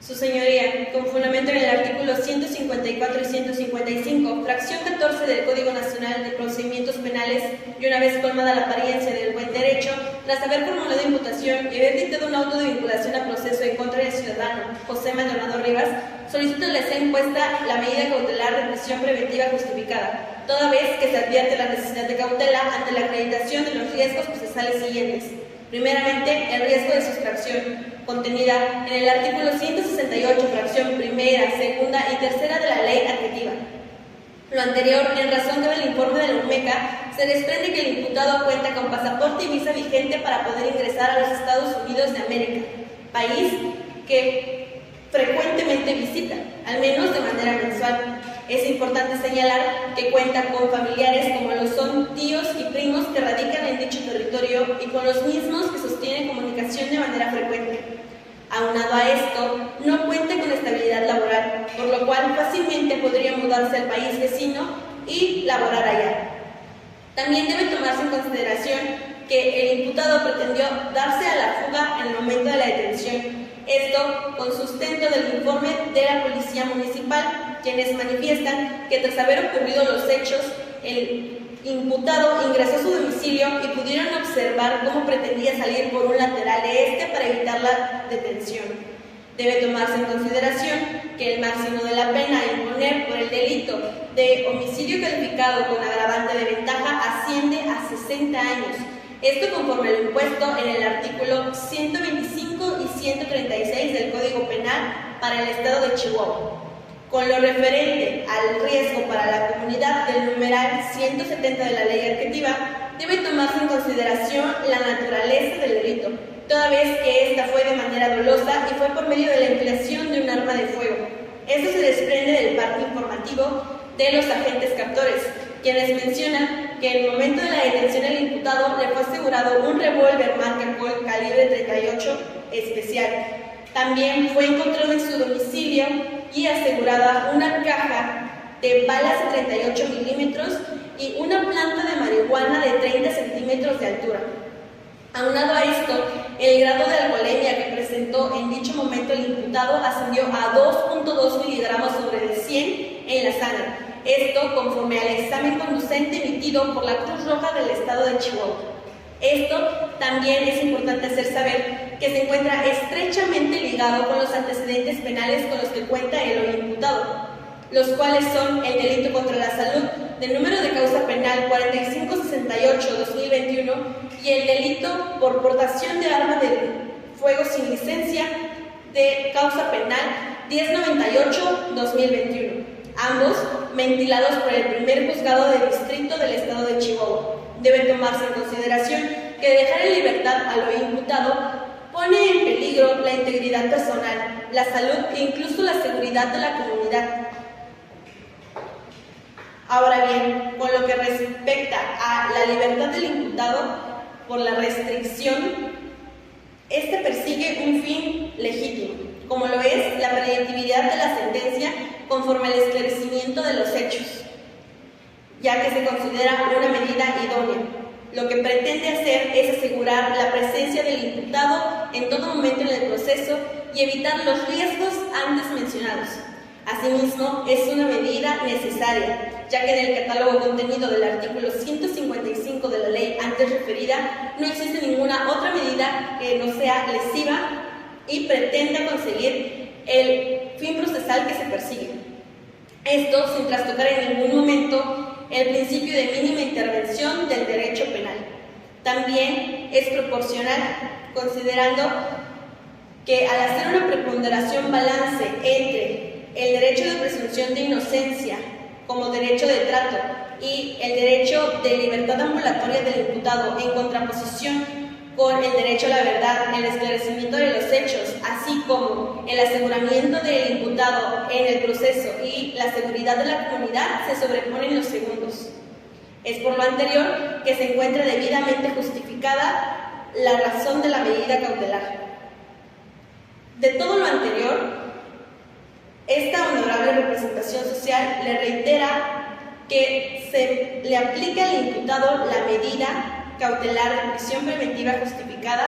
Su señoría, con fundamento en el artículo 154 y 155, fracción 14 del Código Nacional de Procedimientos Penales, y una vez colmada la apariencia del buen derecho, tras haber formulado imputación y haber dictado un auto de vinculación a proceso en contra del ciudadano José Maldonado Rivas, solicito le sea impuesta la medida cautelar de prisión preventiva justificada, toda vez que se advierte la necesidad de cautela ante la acreditación de los riesgos procesales siguientes. Primeramente, el riesgo de sustracción, contenida en el artículo 168, fracción primera, segunda y tercera de la ley adjetiva. Lo anterior, en razón del informe de la UMECA, se desprende que el imputado cuenta con pasaporte y visa vigente para poder ingresar a los Estados Unidos de América, país que frecuentemente visita, al menos de manera mensual. Es importante señalar que cuenta con familiares como lo son tíos y primos que radican en dicho territorio y con los mismos que sostienen comunicación de manera frecuente. Aunado a esto, no cuenta con estabilidad laboral, por lo cual fácilmente podría mudarse al país vecino y laborar allá. También debe tomarse en consideración que el imputado pretendió darse a la fuga en el momento de la detención, esto con sustento del informe de la Policía Municipal, quienes manifiestan que tras haber ocurrido los hechos, el imputado ingresó a su domicilio y pudieron observar cómo pretendía salir por un lateral de este para evitar la detención. Debe tomarse en consideración que el máximo de la pena a imponer por el delito de homicidio calificado con agravante de ventaja asciende a 60 años. Esto conforme a lo impuesto en el artículo 125 y 136 del Código Penal para el Estado de Chihuahua. Con lo referente al riesgo para la comunidad del numeral 170 de la ley adjetiva, debe tomarse en consideración la naturaleza del delito, toda vez que esta fue de manera dolosa y fue por medio de la empleación de un arma de fuego. Esto se desprende del parte informativo de los agentes captores, quienes mencionan que en el momento de la detención del imputado le fue asegurado un revólver marca Colt calibre 38 especial. También fue encontrado en su domicilio y asegurada una caja de balas de 38 milímetros y una planta de marihuana de 30 centímetros de altura. Aunado a esto, el grado de alcoholemia que presentó en dicho momento el imputado ascendió a 2.2 miligramos sobre 100 en la sangre. Esto conforme al examen conducente emitido por la Cruz Roja del Estado de Chihuahua. Esto también es importante hacer saber que se encuentra estrechamente ligado con los antecedentes penales con los que cuenta el hoy imputado, los cuales son el delito contra la salud del número de causa penal 4568-2021 y el delito por portación de arma de fuego sin licencia de causa penal 1098-2021, ambos ventilados por el primer juzgado de distrito del Estado de Chihuahua. Debe tomarse en consideración que dejar en libertad al hoy imputado pone en peligro la integridad personal, la salud e incluso la seguridad de la comunidad. Ahora bien, con lo que respecta a la libertad del imputado por la restricción, este persigue un fin legítimo, como lo es la predictibilidad de la sentencia conforme al esclarecimiento de los hechos, ya que se considera una medida idónea. Lo que pretende hacer es asegurar la presencia del imputado en todo momento en el proceso y evitar los riesgos antes mencionados. Asimismo, es una medida necesaria, ya que en el catálogo contenido del artículo 155 de la ley antes referida no existe ninguna otra medida que no sea lesiva y pretenda conseguir el fin procesal que se persigue. Esto sin trastocar en ningún momento el principio de mínima intervención del derecho penal. También es proporcional, considerando que al hacer una preponderación balance entre el derecho de presunción de inocencia como derecho de trato y el derecho de libertad ambulatoria del imputado en contraposición con el derecho a la verdad, el esclarecimiento de los hechos, así como el aseguramiento del imputado en el proceso y la seguridad de la comunidad, se sobreponen los segundos. Es por lo anterior que se encuentra debidamente justificada la razón de la medida cautelar. De todo lo anterior, esta honorable representación social le reitera que se le aplica al imputado la medida cautelar de prisión preventiva justificada.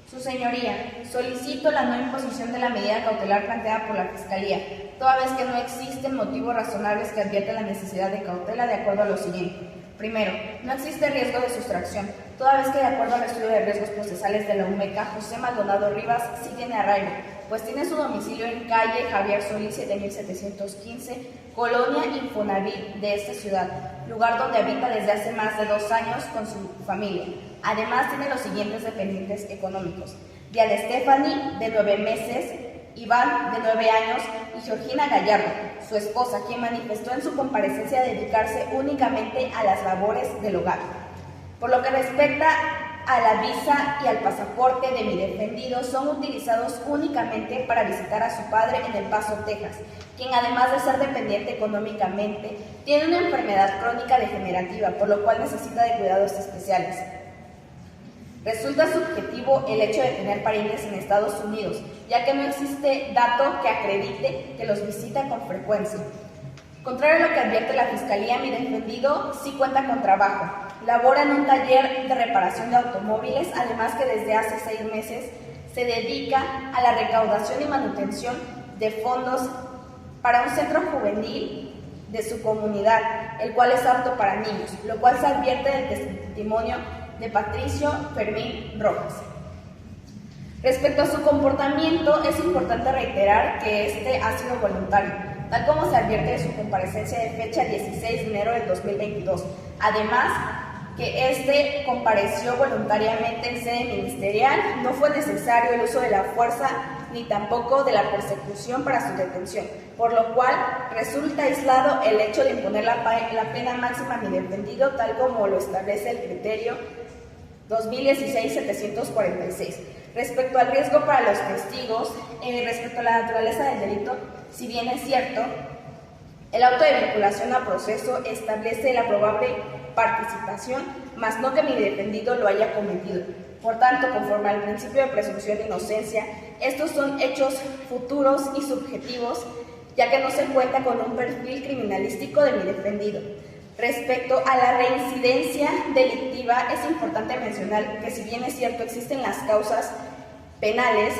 Su señoría, solicito la no imposición de la medida cautelar planteada por la Fiscalía, toda vez que no existen motivos razonables que adviertan la necesidad de cautela de acuerdo a lo siguiente. Primero, no existe riesgo de sustracción, toda vez que de acuerdo al estudio de riesgos procesales de la UMECA, José Maldonado Rivas sí tiene arraigo, pues tiene su domicilio en calle Javier Solís 7715, Colonia Infonavit de esta ciudad, lugar donde habita desde hace más de 2 años con su familia. Además, tiene los siguientes dependientes económicos: Diana Stephanie, de 9 meses, Iván, de 9 años, y Georgina Gallardo, su esposa, quien manifestó en su comparecencia dedicarse únicamente a las labores del hogar. Por lo que respecta a la visa y al pasaporte de mi defendido, son utilizados únicamente para visitar a su padre en El Paso, Texas, quien además de ser dependiente económicamente, tiene una enfermedad crónica degenerativa, por lo cual necesita de cuidados especiales. Resulta subjetivo el hecho de tener parientes en Estados Unidos, ya que no existe dato que acredite que los visita con frecuencia. Contrario a lo que advierte la Fiscalía, mi defendido sí cuenta con trabajo. Labora en un taller de reparación de automóviles, además que desde hace 6 meses se dedica a la recaudación y manutención de fondos para un centro juvenil de su comunidad, el cual es apto para niños, lo cual se advierte del testimonio de Patricio Fermín Rojas. Respecto a su comportamiento, es importante reiterar que este ha sido voluntario, tal como se advierte de su comparecencia de fecha 16 de enero del 2022. Además, que este compareció voluntariamente en sede ministerial, no fue necesario el uso de la fuerza ni tampoco de la persecución para su detención, por lo cual resulta aislado el hecho de imponer la pena máxima a mi defendido, tal como lo establece el criterio 2016-746. Respecto al riesgo para los testigos, respecto a la naturaleza del delito, si bien es cierto, el auto de vinculación a proceso establece la probable participación, mas no que mi defendido lo haya cometido. Por tanto, conforme al principio de presunción de inocencia, estos son hechos futuros y subjetivos, ya que no se cuenta con un perfil criminalístico de mi defendido. Respecto a la reincidencia delictiva, es importante mencionar que si bien es cierto existen las causas penales,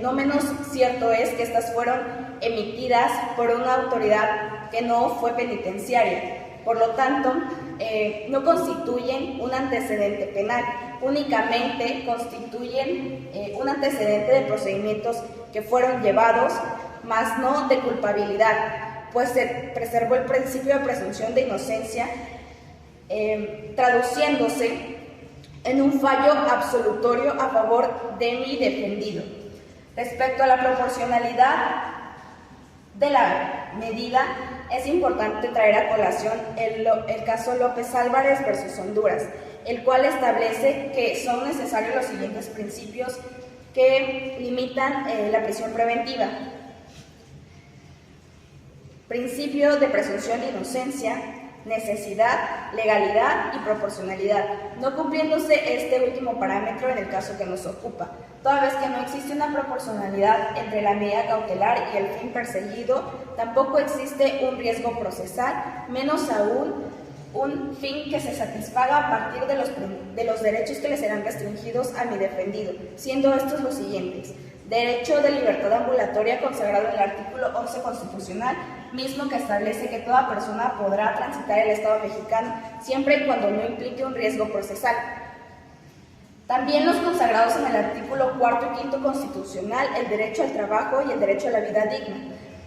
no menos cierto es que estas fueron emitidas por una autoridad que no fue penitenciaria. Por lo tanto, no constituyen un antecedente penal, únicamente constituyen un antecedente de procedimientos que fueron llevados, mas no de culpabilidad, pues se preservó el principio de presunción de inocencia, traduciéndose en un fallo absolutorio a favor de mi defendido. Respecto a la proporcionalidad de la medida, es importante traer a colación el caso López Álvarez versus Honduras, el cual establece que son necesarios los siguientes principios que limitan la prisión preventiva. Principio de presunción de inocencia, necesidad, legalidad y proporcionalidad, no cumpliéndose este último parámetro en el caso que nos ocupa, toda vez que no existe una proporcionalidad entre la medida cautelar y el fin perseguido, tampoco existe un riesgo procesal, menos aún un fin que se satisfaga a partir de los derechos que le serán restringidos a mi defendido, siendo estos los siguientes: derecho de libertad ambulatoria consagrado en el artículo 11 constitucional, mismo que establece que toda persona podrá transitar el Estado mexicano siempre y cuando no implique un riesgo procesal. También los consagrados en el artículo 4 y 5 constitucional, el derecho al trabajo y el derecho a la vida digna,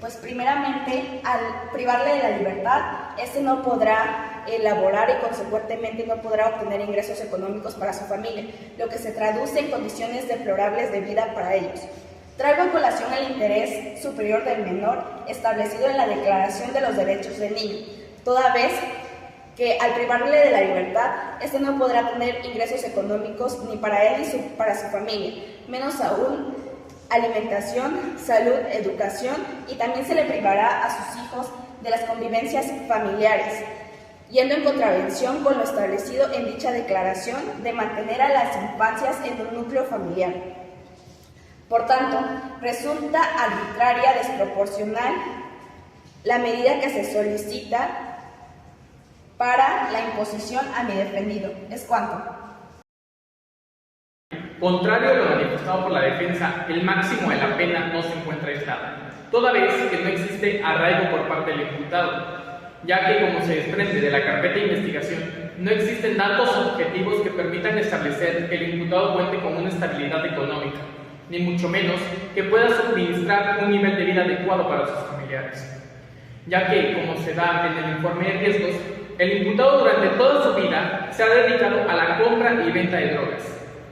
pues primeramente al privarle de la libertad, este no podrá elaborar y consecuentemente no podrá obtener ingresos económicos para su familia, lo que se traduce en condiciones deplorables de vida para ellos. Traigo a colación el interés superior del menor establecido en la Declaración de los Derechos del Niño, toda vez que al privarle de la libertad, este no podrá tener ingresos económicos ni para él ni para su familia, menos aún alimentación, salud, educación, y también se le privará a sus hijos de las convivencias familiares, yendo en contravención con lo establecido en dicha declaración de mantener a las infancias en un núcleo familiar. Por tanto, resulta arbitraria, desproporcional la medida que se solicita para la imposición a mi defendido. Es cuanto. Contrario a lo manifestado por la defensa, el máximo de la pena no se encuentra aislado, toda vez que no existe arraigo por parte del imputado, ya que, como se desprende de la carpeta de investigación, no existen datos objetivos que permitan establecer que el imputado cuente con una estabilidad económica, ni mucho menos que pueda suministrar un nivel de vida adecuado para sus familiares, ya que, como se da en el informe de riesgos, el imputado durante toda su vida se ha dedicado a la compra y venta de drogas.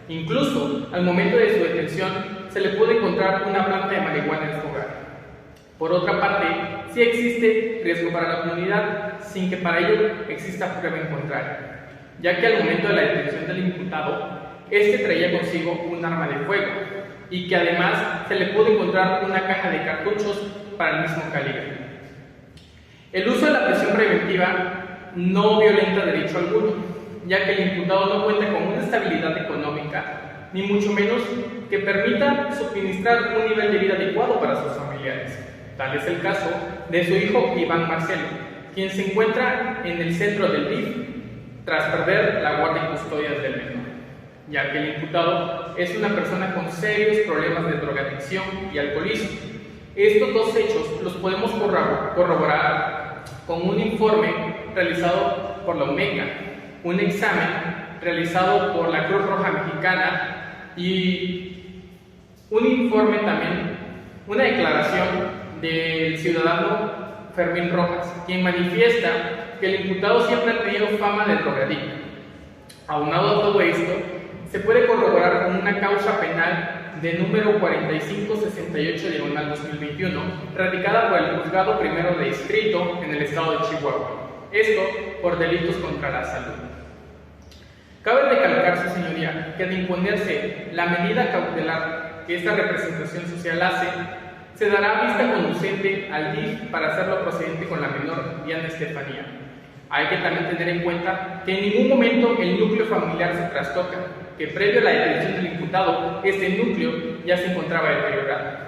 Incluso, al momento de su detención, se le puede encontrar una planta de marihuana en su hogar. Por otra parte, sí existe riesgo para la comunidad, sin que para ello exista prueba en contrario, ya que al momento de la detención del imputado, este traía consigo un arma de fuego y que además se le pudo encontrar una caja de cartuchos para el mismo calibre. El uso de la prisión preventiva no violenta derecho alguno, ya que el imputado no cuenta con una estabilidad económica, ni mucho menos que permita suministrar un nivel de vida adecuado para sus familiares. Tal es el caso de su hijo Iván Marcelo, quien se encuentra en el centro del DIF tras perder la guardia y custodia del menor, ya que el imputado es una persona con serios problemas de drogadicción y alcoholismo. Estos dos hechos los podemos corroborar con un informe realizado por la UMECA, un examen realizado por la Cruz Roja Mexicana y un informe también, una declaración del ciudadano Fermín Rojas, quien manifiesta que el imputado siempre ha tenido fama de drogadicto. Aunado a todo esto, se puede corroborar con una causa penal de número 4568/2021, radicada por el Juzgado Primero de Distrito en el estado de Chihuahua. Esto por delitos contra la salud. Cabe recalcar, su señoría, que de imponerse la medida cautelar que esta representación social hace, se dará vista conducente al DIF para hacerlo procedente con la menor Diana Estefanía. Hay que también tener en cuenta que en ningún momento el núcleo familiar se trastoca, que previo a la detención del imputado, este núcleo ya se encontraba deteriorado.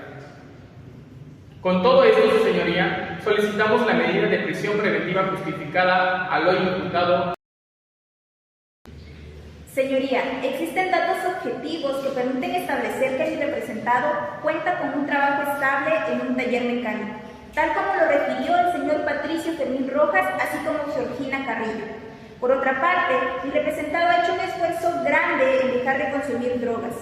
Con todo esto, su señoría, solicitamos la medida de prisión preventiva justificada al hoy imputado. Señoría, existen datos objetivos que permiten establecer que el representado cuenta con un trabajo estable en un taller mecánico, tal como lo refirió el señor Patricio Fermín Rojas, así como Georgina Carrillo. Por otra parte, el representado ha hecho un esfuerzo grande en dejar de consumir drogas.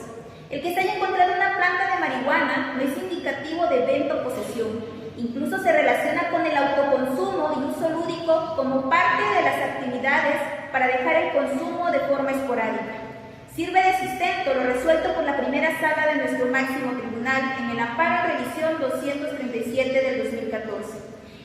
El que se haya encontrado una planta de marihuana no es indicativo de venta o posesión. Incluso se relaciona con el autoconsumo y uso lúdico como parte de las actividades para dejar el consumo de forma esporádica. Sirve de sustento lo resuelto por la primera sala de nuestro máximo tribunal en el amparo revisión 237 del 2014,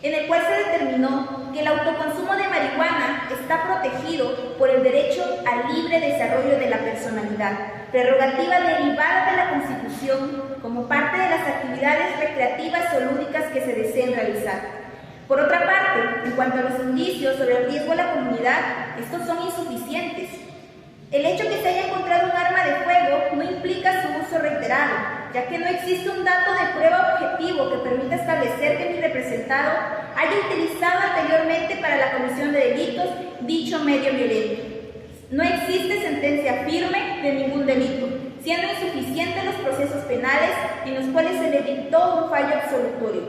en el cual se determinó que el autoconsumo de marihuana está protegido por el derecho al libre desarrollo de la personalidad, prerrogativa derivada de la Constitución como parte de las actividades recreativas o lúdicas que se deseen realizar. Por otra parte, en cuanto a los indicios sobre el riesgo a la comunidad, estos son insuficientes. El hecho que se haya encontrado un arma de fuego no implica su uso reiterado, ya que no existe un dato de prueba objetivo que permita establecer que mi representado haya utilizado anteriormente para la comisión de delitos dicho medio violento. No existe sentencia firme de ningún delito, siendo insuficientes los procesos penales en los cuales se le dictó un fallo absolutorio,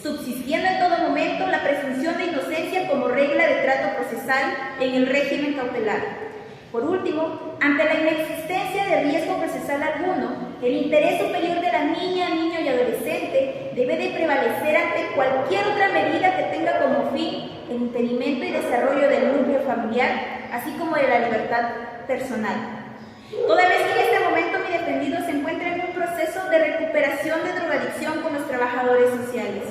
subsistiendo en todo momento la presunción de inocencia como regla de trato procesal en el régimen cautelar. Por último, ante la inexistencia de riesgo procesal alguno, el interés superior de la niña, niño y adolescente debe de prevalecer ante cualquier otra medida que tenga como fin el impedimento y desarrollo del núcleo familiar, así como de la libertad personal. Toda vez que en este momento mi defendido se encuentra en un proceso de recuperación de drogadicción con los trabajadores sociales,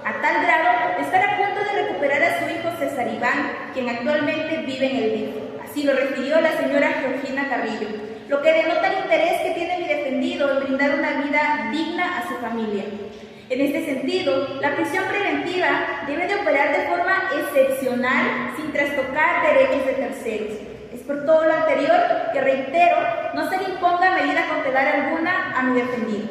a tal grado de estar a punto de recuperar a su hijo César Iván, quien actualmente vive en el DIF. Así lo refirió la señora Georgina Carrillo, lo que denota el interés que tiene mi defendido en brindar una vida digna a su familia. En este sentido, la prisión preventiva debe de operar de forma excepcional sin trastocar derechos de terceros. Es por todo lo anterior que reitero, no se le imponga medida cautelar alguna a mi defendido.